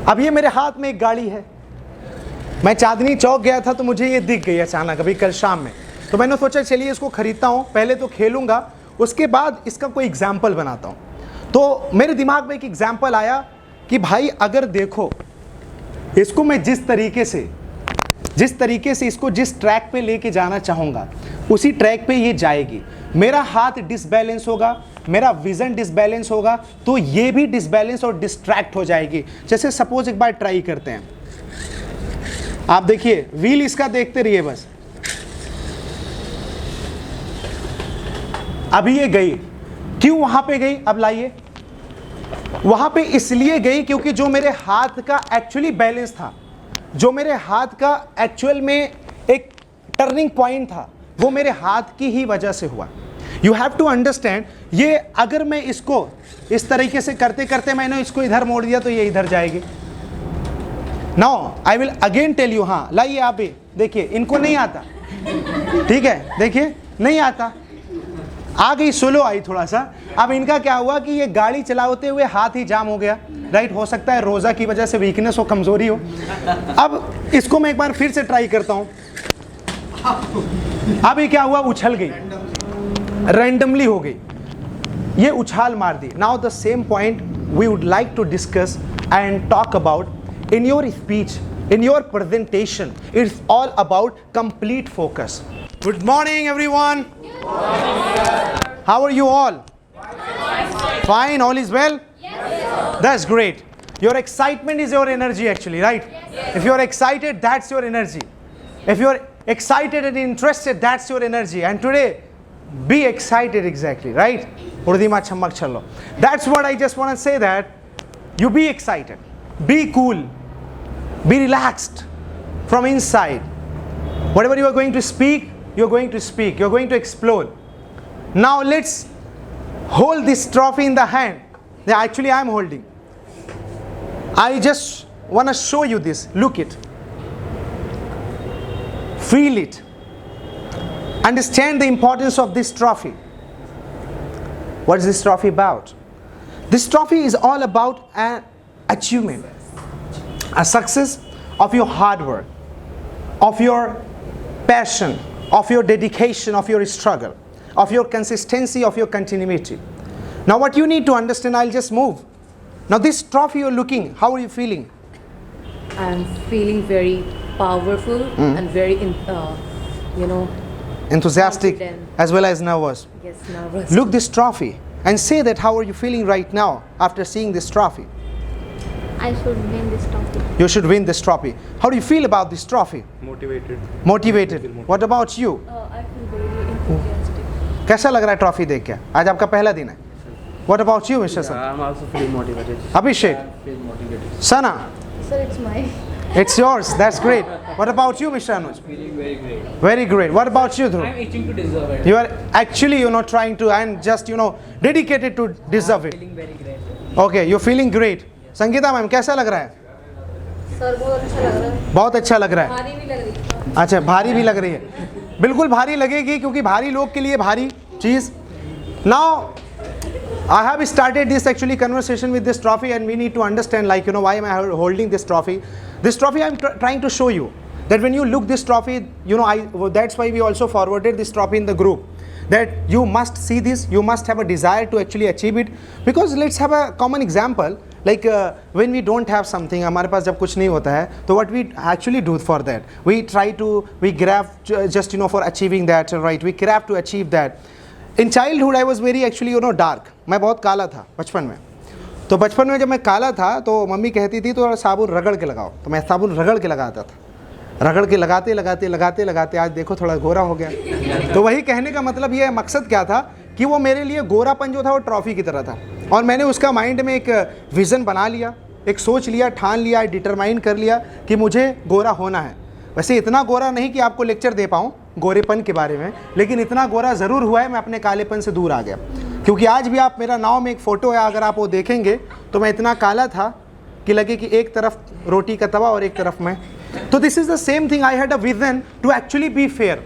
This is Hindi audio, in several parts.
अब ये मेरे हाथ में एक गाड़ी है, मैं चांदनी चौक गया था तो मुझे ये दिख गई अचानक अभी कल शाम में, तो मैंने सोचा चलिए इसको खरीदता हूँ, पहले तो खेलूँगा उसके बाद इसका कोई एग्जाम्पल बनाता हूँ। तो मेरे दिमाग में एक एग्जाम्पल आया कि भाई अगर देखो इसको मैं जिस तरीके से इसको जिस ट्रैक पे लेके जाना चाहूँगा उसी ट्रैक पे ये जाएगी, मेरा हाथ डिसबैलेंस होगा, मेरा विजन डिसबैलेंस होगा, तो ये भी डिसबैलेंस और डिस्ट्रैक्ट हो जाएगी। जैसे सपोज एक बार ट्राई करते हैं, आप देखिए व्हील इसका देखते रहिए बस, अभी ये गई, क्यों वहां पे गई? अब लाइए, वहां पे इसलिए गई क्योंकि जो मेरे हाथ का एक्चुअली बैलेंस था, जो मेरे हाथ का एक्चुअल में एक टर्निंग पॉइंट था, वो मेरे हाथ की ही वजह से हुआ। यू हैव टू अंडरस्टैंड, ये अगर मैं इसको इस तरीके से करते करते मैंने इसको इधर मोड़ दिया तो ये इधर जाएगी। Now I will again tell you, हाँ लाइए आप भी देखिए, इनको नहीं आता, ठीक है, देखिए नहीं आता, आ गई, स्लो आई थोड़ा सा। अब इनका क्या हुआ कि ये गाड़ी चलाते हुए हाथ ही जाम हो गया, राइट, हो सकता है रोज़ा की वजह से वीकनेस हो, कमज़ोरी हो। अब इसको मैं एक बार फिर से ट्राई करता हूँ। अब ये क्या हुआ, उछल गई, रैंडमली हो गई, ये उछाल मार दी। Now the same point we would like to discuss and talk about in your speech, in your presentation. It's all about complete focus. Good morning everyone. Good morning. How are you all? Fine, all is well? Yes. That's great. Your excitement is your energy actually, right? Yes. If you're excited, that's your energy. If you're excited and interested, that's your energy. And today, be excited exactly, right? That's what I just want to say, that you be excited, be cool, be relaxed from inside. Whatever you are going to speak, you're going to speak, you're going to explode. Now let's hold this trophy in the hand. Yeah, actually I'm holding. I just want to show you this. Look it. Feel it. Understand the importance of this trophy. What is this trophy about? This trophy is all about an achievement, a success of your hard work, of your passion, of your dedication, of your struggle, of your consistency, of your continuity. Now what you need to understand, I'll just move. Now this trophy you're looking, how are you feeling? I'm feeling very powerful and very, enthusiastic confident. as well as nervous. Yes, nervous. Look this trophy and say that how are you feeling right now after seeing this trophy? I should win this trophy. You should win this trophy. How do you feel about this trophy? Motivated. Motivated. What about you? I feel very enthusiastic. कैसा लग रहा है ट्रॉफी देख के? आज आपका पहला दिन है. What about you, Mr. San? I'm also feeling motivated. Abhishek. I feel motivated. Sana. Sir, it's mine. It's yours. That's great. What about you, Mr. Anuj? Feeling very great. Very great. What about you, Dhruv? I'm itching to deserve it. You are actually, trying to and just, dedicated to deserve it. Feeling very great. Okay, you're feeling great. Sangeeta ma'am कैसा लग रहा है? सर बहुत अच्छा लग रहा है. बहुत अच्छा लग रहा है. भारी भी लग रही है. अच्छा, भारी भी लग रही है. बिल्कुल भारी लगेगी क्योंकि भारी लोग के लिए भारी चीज़. Now, I have started this actually conversation with this trophy, and we need to understand, why am I holding this trophy? This trophy I'm trying to show you that when you look this trophy, that's why we also forwarded this trophy in the group, that you must see this, you must have a desire to actually achieve it. Because let's have a common example, when we don't have something, हमारे पास जब कुछ नहीं होता है, तो what we actually do for that, we grab just for achieving that, right? We grab to achieve that. In childhood I was very actually dark. मैं बहुत काला था बचपन में. तो बचपन में जब मैं काला था तो मम्मी कहती थी तो साबुन रगड़ के लगाओ, तो मैं साबुन रगड़ के लगाता था. रगड़ के लगाते आज देखो थोड़ा गोरा हो गया. तो वही कहने का मतलब ये मकसद क्या था कि वो मेरे लिए गोरापन जो था वो ट्रॉफी की तरह था, और मैंने उसका माइंड में एक विज़न बना लिया, एक सोच लिया, ठान लिया, डिटरमाइन कर लिया कि मुझे गोरा होना है. वैसे इतना गोरा नहीं कि आपको लेक्चर दे पाऊँ गोरेपन के बारे में, लेकिन इतना गोरा ज़रूर हुआ है, मैं अपने कालेपन से दूर आ गया. क्योंकि आज भी आप मेरा नाव में एक फ़ोटो है, अगर आप वो देखेंगे तो मैं इतना काला था कि लगे कि एक तरफ रोटी का तवा और एक तरफ मैं. तो this is the same thing. I had a vision to actually be fair.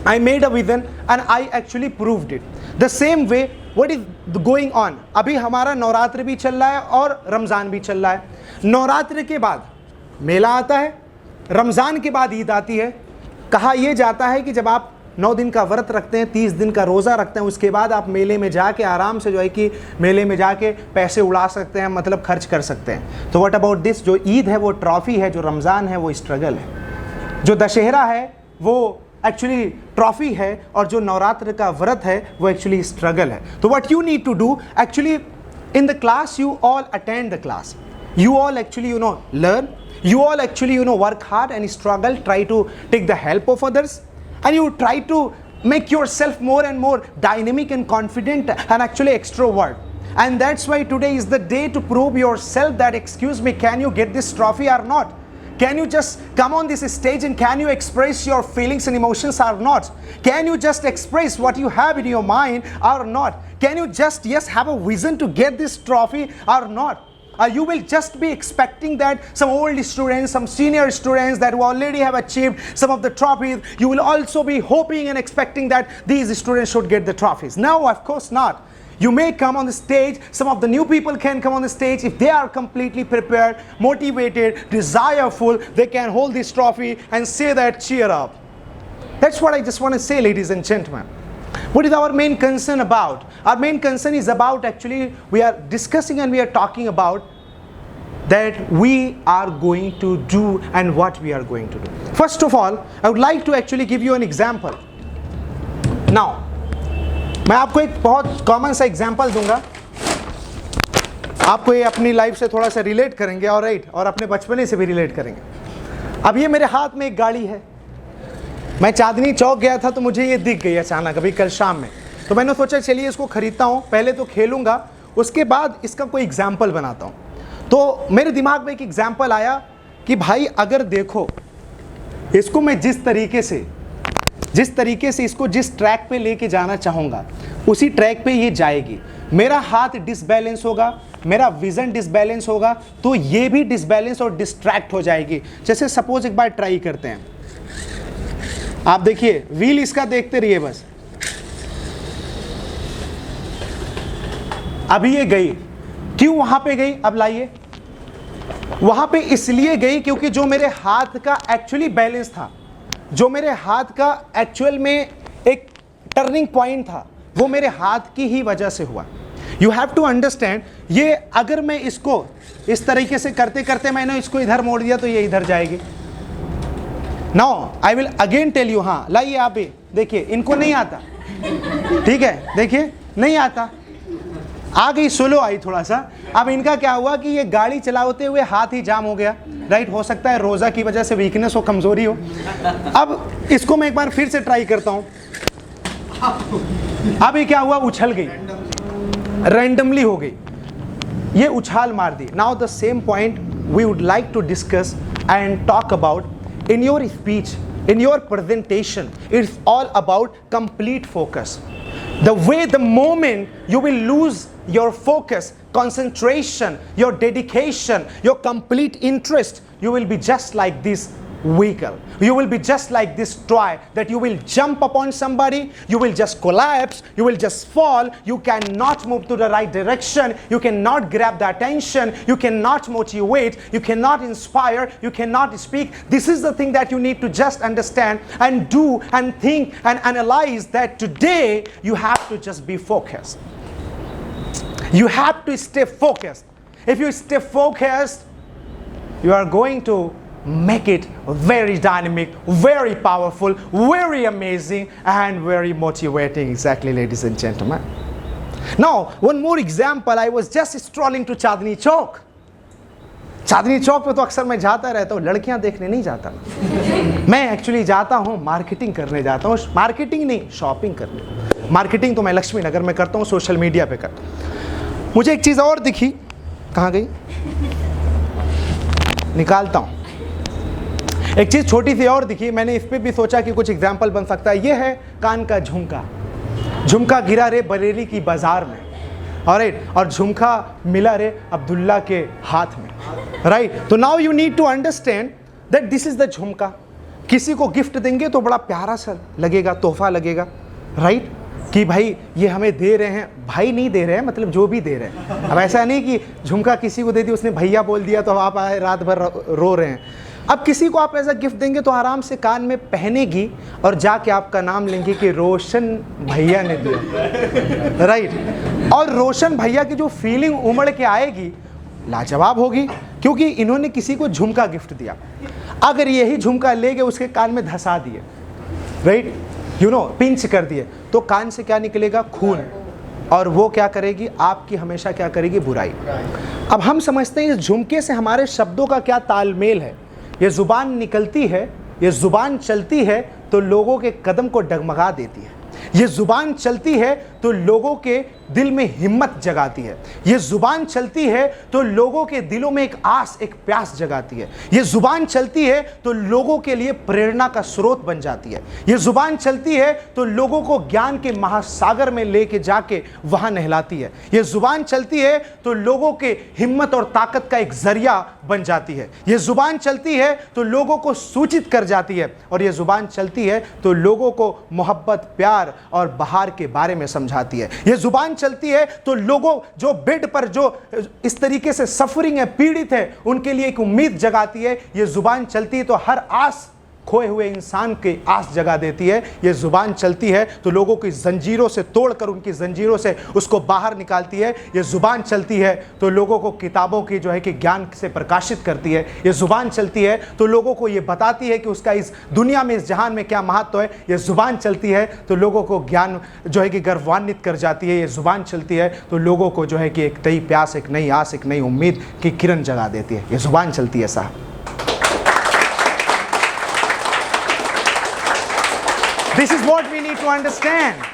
I made a vision and I actually proved it. The same way what is going on? अभी हमारा नवरात्र भी चल रहा है और रमज़ान भी चल रहा है। नवरात्र के बाद मेला आता है, रमज़ान के बाद ईद आती है। कहा यह जाता है कि जब आप 9 दिन का व्रत रखते हैं, 30 दिन का रोज़ा रखते हैं, उसके बाद आप मेले में जाके आराम से जो है कि मेले में जाके पैसे उड़ा सकते हैं, मतलब खर्च कर सकते हैं। तो व्हाट अबाउट दिस? जो ईद है वो ट्रॉफी है, जो रमज़ान है वो स्ट्रगल है, जो दशहरा है वो एक्चुअली ट्रॉफी है, और जो नवरात्र का व्रत है वो एक्चुअली स्ट्रगल है। तो what you need to do actually in the class, you all attend the class, you all actually learn, you all actually work hard and struggle, try to take the help of others, and you try to make yourself more and more dynamic and confident and actually extrovert. And that's why today is the day to prove yourself that, excuse me, can you get this trophy or not? Can you just come on this stage and can you express your feelings and emotions or not? Can you just express what you have in your mind or not? Can you just have a vision to get this trophy or not? You will just be expecting that some old students, some senior students that who already have achieved some of the trophies, you will also be hoping and expecting that these students should get the trophies. No, of course not. You may come on the stage, some of the new people can come on the stage if they are completely prepared, motivated, desireful, they can hold this trophy and say that, cheer up. That's what I just want to say, ladies and gentlemen. What is our main concern about? Our main concern is about, actually we are discussing and we are talking about that we are going to do and what we are going to do. First of all, I would like to actually give you an example. Now, मैं आपको एक बहुत कॉमन सा एग्जाम्पल दूंगा, आपको ये अपनी लाइफ से थोड़ा सा रिलेट करेंगे, और राइट, और अपने बचपने से भी रिलेट करेंगे। अब ये मेरे हाथ में एक गाड़ी है, मैं चांदनी चौक गया था तो मुझे ये दिख गई अचानक अभी कल शाम में, तो मैंने सोचा चलिए इसको खरीदता हूँ, पहले तो खेलूँगा, उसके बाद इसका कोई एग्जाम्पल बनाता हूँ। तो मेरे दिमाग में एक एग्जाम्पल आया कि भाई अगर देखो इसको मैं जिस तरीके से इसको जिस ट्रैक पे लेके जाना चाहूँगा उसी ट्रैक पे ये जाएगी, मेरा हाथ डिसबैलेंस होगा, मेरा विज़न डिसबैलेंस होगा, तो ये भी डिसबैलेंस और डिस्ट्रैक्ट हो जाएगी। जैसे सपोज एक बार ट्राई करते हैं, आप देखिए व्हील इसका देखते रहिए बस, अभी ये गई, क्यों वहां पे गई? अब लाइए, वहां पे इसलिए गई क्योंकि जो मेरे हाथ का एक्चुअली बैलेंस था, जो मेरे हाथ का एक्चुअल में एक टर्निंग पॉइंट था, वो मेरे हाथ की ही वजह से हुआ। यू हैव टू अंडरस्टैंड, ये अगर मैं इसको इस तरीके से करते करते मैंने इसको इधर मोड़ दिया तो ये इधर जाएगी। Now I will again tell you, हाँ लाइए आप भी देखिए, इनको नहीं आता, ठीक है, देखिए नहीं आता, आ गई, स्लो आई थोड़ा सा। अब इनका क्या हुआ कि ये गाड़ी चलाते हुए हाथ ही जाम हो गया, राइट, हो सकता है रोज़ा की वजह से वीकनेस हो, कमज़ोरी हो। अब इसको मैं एक बार फिर से ट्राई करता हूँ, अब ये क्या हुआ, उछल गई, रैंडमली हो गई, ये उछाल मार दी। Now the same point we would like to discuss and talk about in your speech, in your presentation. It's all about complete focus. The way, the moment you will lose your focus, concentration, your dedication, your complete interest, you will be just like this vehicle. You will be just like this toy that you will jump upon somebody, you will just collapse, you will just fall, you cannot move to the right direction, you cannot grab the attention, you cannot motivate, you cannot inspire, you cannot speak. This is the thing that you need to just understand and do and think and analyze, that today you have to just be focused. You have to stay focused. If you stay focused, you are going to make it very dynamic, very powerful, very amazing and very motivating. Exactly, ladies and gentlemen. Now one more example, I was just strolling to Chandni Chowk. Chandni Chowk पे तो अक्सर मैं जाता रहता हूँ, लड़कियां देखने नहीं जाता मैं एक्चुअली जाता हूँ मार्केटिंग करने जाता हूँ, मार्केटिंग नहीं शॉपिंग करने। मार्केटिंग तो मैं लक्ष्मी नगर में करता हूँ, सोशल मीडिया पे करता हूँ। मुझे एक चीज़ और दिखी, कहाँ गई, निकालता हूँ, एक चीज़ छोटी सी और दिखी, मैंने इस पर भी सोचा कि कुछ एग्जाम्पल बन सकता है। ये है कान का झुमका, झुमका गिरा रे बरेली की बाजार में, और झुमका मिला रे अब्दुल्ला के हाथ में, राइट। तो now you need to understand that this is the jhumka. किसी को गिफ्ट देंगे तो बड़ा प्यारा सा लगेगा, तोहफा लगेगा, राइट। कि भाई ये हमें दे रहे हैं, भाई नहीं दे रहे हैं, मतलब जो भी दे रहे हैं। अब ऐसा नहीं कि झुमका किसी को दे दी, उसने भैया बोल दिया तो आप आए रात भर रो रहे हैं। अब किसी को आप ऐसा गिफ्ट देंगे तो आराम से कान में पहनेगी और जाके आपका नाम लेंगे कि रोशन भैया ने दिया, राइट। और रोशन भैया की जो फीलिंग उमड़ के आएगी लाजवाब होगी, क्योंकि इन्होंने किसी को झुमका गिफ्ट दिया। अगर यही झुमका ले गए उसके कान में धंसा दिए, राइट, यू नो, पिंच कर दिए, तो कान से क्या निकलेगा? खून। और वो क्या करेगी? आपकी हमेशा क्या करेगी? बुराई। अब हम समझते हैं इस झुमके से हमारे शब्दों का क्या तालमेल है। ये जुबान निकलती है, ये जुबान चलती है तो लोगों के कदम को डगमगा देती है। ये जुबान चलती है तो लोगों के दिल में हिम्मत जगाती है। ये जुबान चलती है तो लोगों के दिलों में एक आस, एक प्यास जगाती है। ये जुबान चलती है तो लोगों के लिए प्रेरणा का स्रोत बन जाती है। ये जुबान चलती है तो लोगों को ज्ञान के महासागर में लेके जाके वहां नहलाती है। ये जुबान चलती है तो लोगों के हिम्मत और ताकत का एक जरिया बन जाती है। ये जुबान चलती है तो लोगों को सूचित कर जाती है। और ये जुबान चलती है तो लोगों को मोहब्बत, प्यार और बहार के बारे में समझाती है। ये जुबान चलती है तो लोगों जो बेड पर जो इस तरीके से सफरिंग है, पीड़ित है, उनके लिए एक उम्मीद जगाती है। ये जुबान चलती है तो हर आस, खोए हुए इंसान की आस जगा देती है। ये जुबान चलती है तो लोगों की जंजीरों से तोड़कर उनकी जंजीरों से उसको बाहर निकालती है। ये जुबान चलती है तो लोगों को किताबों की जो है कि ज्ञान से प्रकाशित करती है। ये जुबान चलती है तो लोगों को ये बताती है कि उसका इस दुनिया में, इस जहान में क्या महत्व है। ये जुबान चलती है तो लोगों को ज्ञान जो है कि गर्वान्वित कर जाती है। ये जुबान चलती है तो लोगों को जो है कि एक नई प्यास, एक नई आस, एक नई उम्मीद की किरण जगा देती है। ये जुबान चलती है साहब। This is what we need to understand.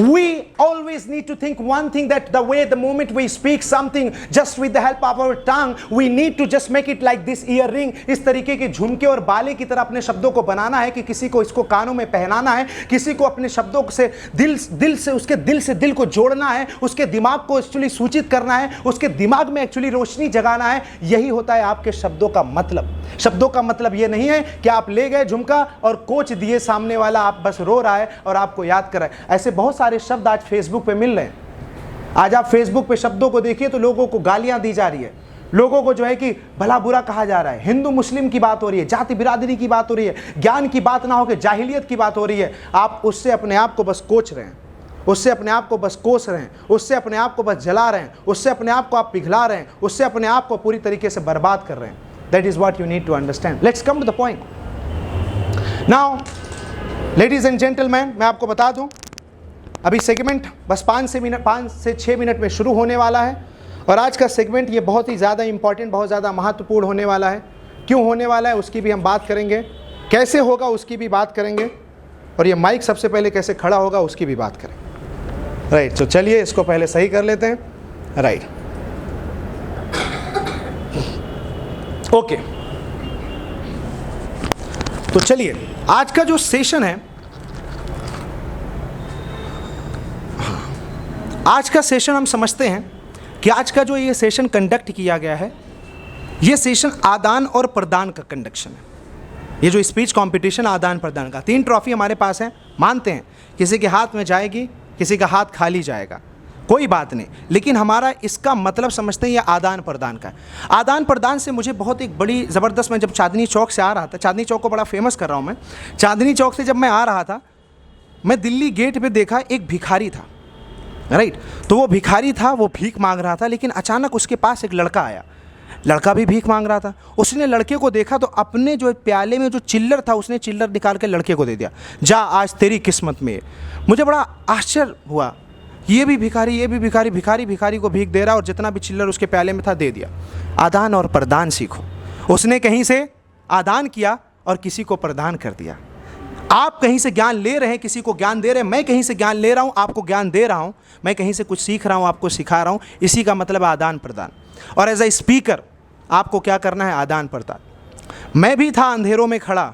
We always need to think one thing, that the way the moment we speak something just with the help of our tongue, we need to just make it like this earring. इस तरीके के झुमके और बाले की तरह अपने शब्दों को बनाना है कि किसी को इसको कानों में पहनाना है, किसी को अपने शब्दों से दिल से दिल को जोड़ना है, उसके दिमाग को एक्चुअली सूचित करना है, उसके दिमाग में एक्चुअली रोशनी जगाना है। यही होता है आपके शब्दों का मतलब। शब्दों का मतलब ये नहीं है कि आप ले गए झुमका और कोच दिए, सामने वाला आप बस रो रहा है और आपको याद कर रहा है। ऐसे बहुत सारे शब्द आज फेसबुक पे मिल रहे हैं। आज आप फेसबुक पे शब्दों को देखिए तो लोगों को गालियां दी जा रही है, लोगों को जो है कि भला बुरा कहा जा रहा है, हिंदू मुस्लिम की बात हो रही है, जाति बिरादरी की बात हो रही है, ज्ञान की बात ना होकर जाहिलियत की बात हो रही है। आप उससे अपने आप को बस कोच रहे हैं, उससे अपने आप को बस कोस रहे हैं, उससे अपने आप को बस जला रहे हैं, उससे अपने आप को आप पिघला रहे हैं, उससे अपने आप को पूरी तरीके से बर्बाद कर रहे हैं। That is what you need to understand. Let's come to the point. Now, ladies and gentlemen, मैं आपको बता दूं, अभी सेगमेंट बस 5 से 6 मिनट में शुरू होने वाला है। और आज का सेगमेंट ये बहुत ही ज़्यादा इंपॉर्टेंट, बहुत ज़्यादा महत्वपूर्ण होने वाला है। क्यों होने वाला है उसकी भी हम बात करेंगे, कैसे होगा उसकी भी बात करेंगे, और ये माइक सबसे पहले कैसे खड़ा होगा उसकी भी बात करेंगे। राइट, तो चलिए इसको पहले सही कर लेते हैं। राइट, ओके, तो चलिए आज का जो सेशन है, आज का सेशन हम समझते हैं कि आज का जो ये सेशन कंडक्ट किया गया है, ये सेशन आदान और प्रदान का कंडक्शन है। ये जो स्पीच कंपटीशन आदान प्रदान का, 3 ट्रॉफी हमारे पास है, मानते हैं किसी के हाथ में जाएगी, किसी का हाथ खाली जाएगा, कोई बात नहीं, लेकिन हमारा इसका मतलब समझते हैं ये आदान प्रदान का है। आदान प्रदान से मुझे बहुत एक बड़ी ज़बरदस्त, मैं जब चांदनी चौक से आ रहा था, चांदनी चौक को बड़ा फेमस कर रहा हूँ मैं, चांदनी चौक से जब मैं आ रहा था, मैं दिल्ली गेट पे देखा एक भिखारी था। राइट, तो वो भिखारी था, वो भीख मांग रहा था, लेकिन अचानक उसके पास एक लड़का आया, लड़का भी भीख मांग रहा था। उसने लड़के को देखा तो अपने जो प्याले में जो चिल्लर था, उसने चिल्लर निकाल के लड़के को दे दिया, जा आज तेरी किस्मत में। मुझे बड़ा आश्चर्य हुआ, ये भी भिखारी, ये भी भिखारी, भिखारी भिखारी को भीख दे रहा और जितना भी चिल्लर उसके प्याले में था दे दिया। आदान और प्रदान सीखो। उसने कहीं से आदान किया और किसी को प्रदान कर दिया। आप कहीं से ज्ञान ले रहे हैं, किसी को ज्ञान दे रहे हैं, मैं कहीं से ज्ञान ले रहा हूं, आपको ज्ञान दे रहा हूं, मैं कहीं से कुछ सीख रहा हूं, आपको सिखा रहा हूं, इसी का मतलब है आदान प्रदान। और एज ए स्पीकर आपको क्या करना है? आदान प्रदान। मैं भी था अंधेरों में खड़ा,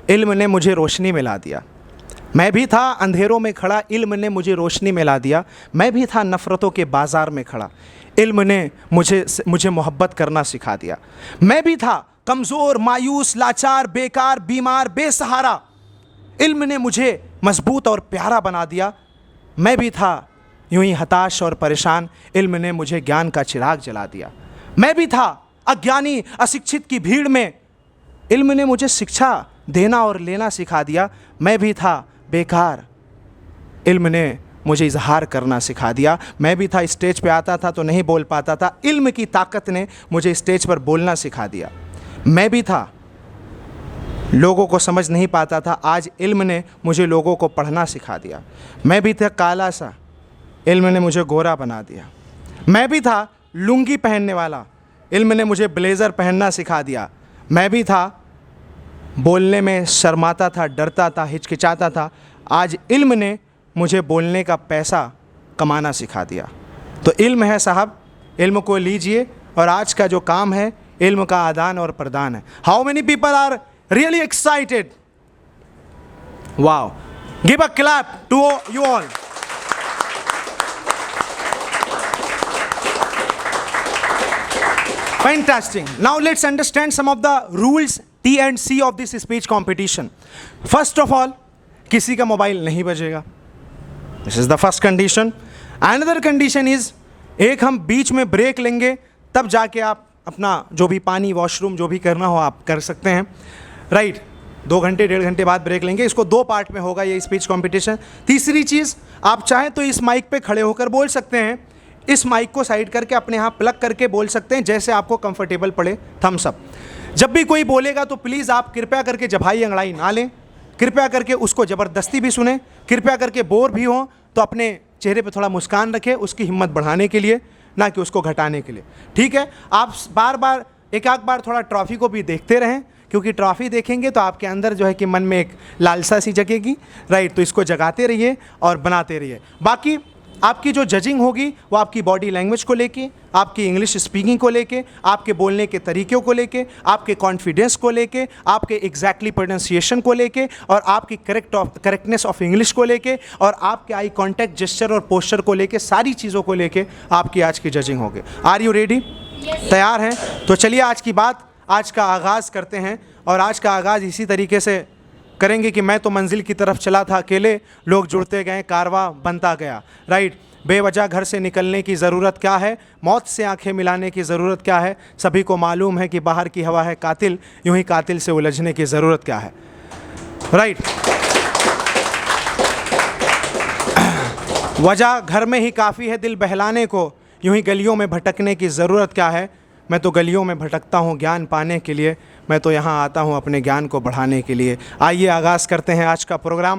इल्म ने मुझे रोशनी में ला दिया। मैं भी था अंधेरों में खड़ा, इल्म ने मुझे रोशनी में ला दिया। मैं भी था नफ़रतों के बाज़ार में खड़ा, इल्म ने मुझे मोहब्बत करना सिखा दिया। मैं भी था कमज़ोर, मायूस, लाचार, बेकार, बीमार, बेसहारा, इल्म ने मुझे मजबूत और प्यारा बना दिया। मैं भी था यूं ही हताश और परेशान, इल्म ने मुझे ज्ञान का चिराग जला दिया। मैं भी था अज्ञानी अशिक्षित की भीड़ में, इल्म ने मुझे शिक्षा देना और लेना सिखा दिया। मैं भी था बेकार, इल्म ने मुझे इजहार करना सिखा दिया। मैं भी था स्टेज पे आता था तो नहीं बोल पाता था, इल्म की ताकत ने मुझे स्टेज पर बोलना सिखा दिया। मैं भी था लोगों को समझ नहीं पाता था, आज इल्म ने मुझे लोगों को पढ़ना सिखा दिया। मैं भी था काला सा, इल्म ने मुझे गोरा बना दिया। मैं भी था लुंगी पहनने वाला, इल्म ने मुझे ब्लेज़र पहनना सिखा दिया। मैं भी था बोलने में शर्माता था, डरता था, हिचकिचाता था, आज इल्म ने मुझे बोलने का पैसा कमाना सिखा दिया। तो इल्म है साहब, इल्म को लीजिए और आज का जो काम है इल्म का आदान और प्रदान है। How many people are really excited? Wow, give a clap to you all. Fantastic. Now let's understand some of the rules T and C of this speech competition. First of all, किसी का मोबाइल नहीं बजेगा। This is the first condition. Another condition is, एक हम बीच में ब्रेक लेंगे तब जाके आप अपना जो भी पानी, वॉशरूम जो भी करना हो आप कर सकते हैं, राइट। 2 घंटे 1.5 घंटे बाद ब्रेक लेंगे। इसको 2 पार्ट में होगा ये स्पीच कंपटीशन। तीसरी चीज़, आप चाहें तो इस माइक पे खड़े होकर बोल सकते हैं, इस माइक को साइड करके अपने यहाँ प्लग करके बोल सकते हैं, जैसे आपको कंफर्टेबल पड़े। Thumbs up. जब भी कोई बोलेगा तो प्लीज़ आप कृपया करके जबाई अंगड़ाई ना लें, कृपया करके उसको ज़बरदस्ती भी सुने, कृपया करके बोर भी हों तो अपने चेहरे पे थोड़ा मुस्कान रखें, उसकी हिम्मत बढ़ाने के लिए, ना कि उसको घटाने के लिए। ठीक है, आप बार बार एक आध बार थोड़ा ट्रॉफ़ी को भी देखते रहें, क्योंकि ट्रॉफ़ी देखेंगे तो आपके अंदर जो है कि मन में एक लालसा सी जगेगी, राइट। तो इसको जगाते रहिए और बनाते रहिए। बाकी आपकी जो जजिंग होगी वो आपकी बॉडी लैंग्वेज को लेके, आपकी इंग्लिश स्पीकिंग को लेके, आपके बोलने के तरीक़ों को लेके, आपके कॉन्फिडेंस को लेके, आपके एग्जैक्टली प्रोनाउंसिएशन को लेके, और आपकी करेक्टनेस ऑफ इंग्लिश को लेके, और आपके आई कांटेक्ट, जेस्चर और पोस्चर को लेके, सारी चीज़ों को लेके आपकी आज की जजिंग होगी। Are you ready? तैयार हैं? तो चलिए आज की बात, आज का आगाज़ करते हैं। और आज का आगाज़ इसी तरीके से करेंगे कि मैं तो मंजिल की तरफ चला था अकेले, लोग जुड़ते गए, कारवां बनता गया, राइट। बेवजह घर से निकलने की ज़रूरत क्या है, मौत से आंखें मिलाने की ज़रूरत क्या है, सभी को मालूम है कि बाहर की हवा है कातिल, यूं ही कातिल से उलझने की ज़रूरत क्या है, राइट। वजह घर में ही काफ़ी है दिल बहलाने को, यूं ही गलियों में भटकने की ज़रूरत क्या है। मैं तो गलियों में भटकता हूँ ज्ञान पाने के लिए, मैं तो यहाँ आता हूँ अपने ज्ञान को बढ़ाने के लिए। आइए आगाज़ करते हैं आज का प्रोग्राम।